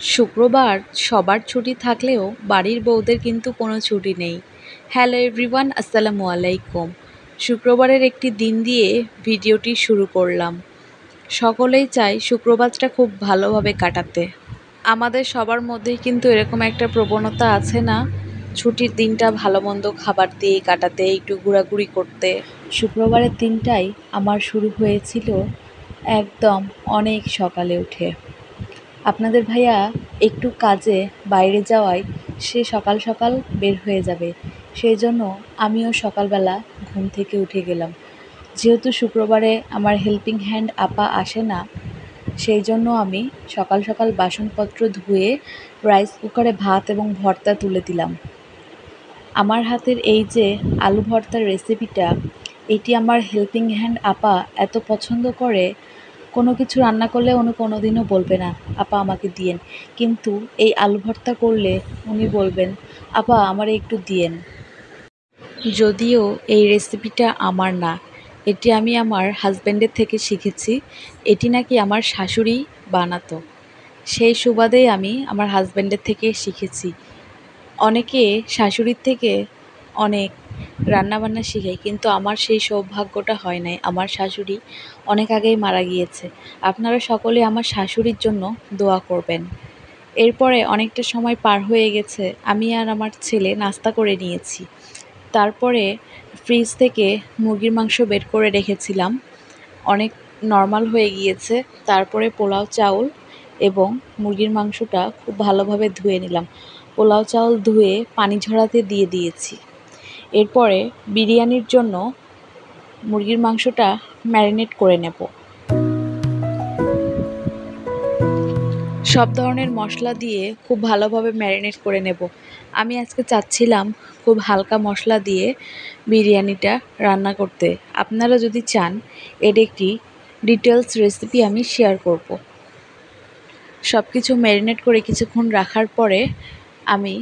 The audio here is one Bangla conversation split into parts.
শুক্রবার সবার ছুটি থাকলেও বাড়ির বউদের কিন্তু কোনো ছুটি নেই। হ্যালো এভরিওয়ান, আসসালামু আলাইকুম। শুক্রবারের একটি দিন দিয়ে ভিডিওটি শুরু করলাম। সকলেই চায় শুক্রবারটা খুব ভালোভাবে কাটাতে। আমাদের সবার মধ্যেই কিন্তু এরকম একটা প্রবণতা আছে না, ছুটির দিনটা ভালো মন্দ খাবার দিয়ে কাটাতে, একটু ঘোরাঘুরি করতে। শুক্রবারের দিনটাই আমার শুরু হয়েছিল একদম অনেক সকালে উঠে। আপনাদের ভাইয়া একটু কাজে বাইরে যাওয়ায় সে সকাল সকাল বের হয়ে যাবে, সেই জন্য আমিও সকালবেলা ঘুম থেকে উঠে গেলাম। যেহেতু শুক্রবারে আমার হেল্পিং হ্যান্ড আপা আসে না, সেই জন্য আমি সকাল সকাল বাসনপত্র ধুয়ে রাইস কুকারে ভাত এবং ভর্তা তুলে দিলাম। আমার হাতের এই যে আলু ভর্তার রেসিপিটা, এটি আমার হেল্পিং হ্যান্ড আপা এত পছন্দ করে, কোনো কিছু রান্না করলে উনি কোনো দিনও বলবে না আপা আমাকে দিয়েন, কিন্তু এই আলু ভর্তা করলে উনি বলবেন আপা আমারে একটু দিয়েন। যদিও এই রেসিপিটা আমার না, এটি আমি আমার হাজব্যান্ডের থেকে শিখেছি। এটি নাকি আমার শাশুড়ি বানাতো, সেই সুবাদেই আমি আমার হাজব্যান্ডের থেকে শিখেছি। অনেকে শাশুড়ির থেকে অনেক রান্নাবান্না শিখে, কিন্তু আমার সেই সৌভাগ্যটা হয় নাই। আমার শাশুড়ি অনেক আগেই মারা গিয়েছে। আপনারা সকলে আমার শাশুড়ির জন্য দোয়া করবেন। এরপরে অনেকটা সময় পার হয়ে গেছে, আমি আর আমার ছেলে নাস্তা করে নিয়েছি। তারপরে ফ্রিজ থেকে মুরগির মাংস বের করে রেখেছিলাম, অনেক নরমাল হয়ে গিয়েছে। তারপরে পোলাও চাউল এবং মুরগির মাংসটা খুব ভালোভাবে ধুয়ে নিলাম। পোলাও চাউল ধুয়ে পানি ঝরাতে দিয়ে দিয়েছি। এরপরে বিরিয়ানির জন্য মুরগির মাংসটা ম্যারিনেট করে নেব। সব ধরনের মশলা দিয়ে খুব ভালোভাবে ম্যারিনেট করে নেব। আমি আজকে চাচ্ছিলাম খুব হালকা মশলা দিয়ে বিরিয়ানিটা রান্না করতে। আপনারা যদি চান এর একটি ডিটেলস রেসিপি আমি শেয়ার করব। সব কিছু ম্যারিনেট করে কিছুক্ষণ রাখার পরে আমি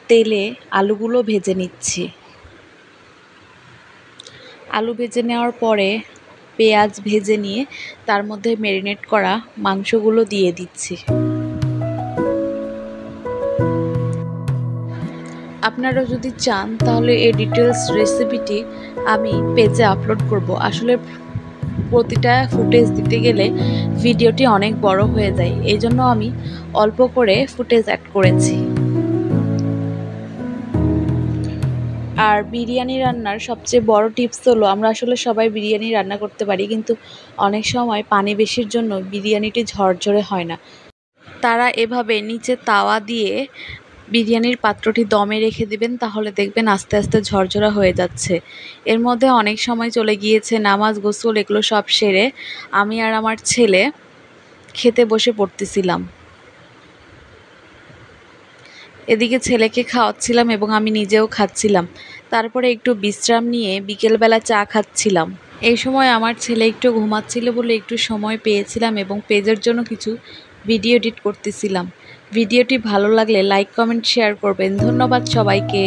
তেলে আলুগুলো ভেজে নিচ্ছি। আলু ভেজে নেওয়ার পরে পেঁয়াজ ভেজে নিয়ে তার মধ্যে ম্যারিনেট করা মাংসগুলো দিয়ে দিচ্ছি। আপনারা যদি চান তাহলে এই ডিটেলস রেসিপিটি আমি পেজে আপলোড করব। আসলে প্রতিটা ফুটেজ দিতে গেলে ভিডিওটি অনেক বড় হয়ে যায়, এই জন্য আমি অল্প করে ফুটেজ অ্যাড করেছি। আর বিরিয়ানি রান্নার সবচেয়ে বড় টিপস হলো, আমরা আসলে সবাই বিরিয়ানি রান্না করতে পারি, কিন্তু অনেক সময় পানি বেশির জন্য বিরিয়ানিটি ঝরঝরে হয় না। তারা এভাবে নিচে তাওয়া দিয়ে বিরিয়ানির পাত্রটি দমে রেখে দিবেন, তাহলে দেখবেন আস্তে আস্তে ঝরঝরা হয়ে যাচ্ছে। এর মধ্যে অনেক সময় চলে গিয়েছে, নামাজ গোসল এগুলো সব সেরে আমি আর আমার ছেলে খেতে বসে পড়তেছিলাম। এদিকে ছেলেকে খাওয়াচ্ছিলাম এবং আমি নিজেও খাচ্ছিলাম। তারপরে একটু বিশ্রাম নিয়ে বিকেলবেলা চা খাচ্ছিলাম। এই সময় আমার ছেলে একটু ঘুমাচ্ছিল বলে একটু সময় পেয়েছিলাম এবং পেজের জন্য কিছু ভিডিও এডিট করতেছিলাম। ভিডিওটি ভালো লাগলে লাইক কমেন্ট শেয়ার করবেন। ধন্যবাদ সবাইকে।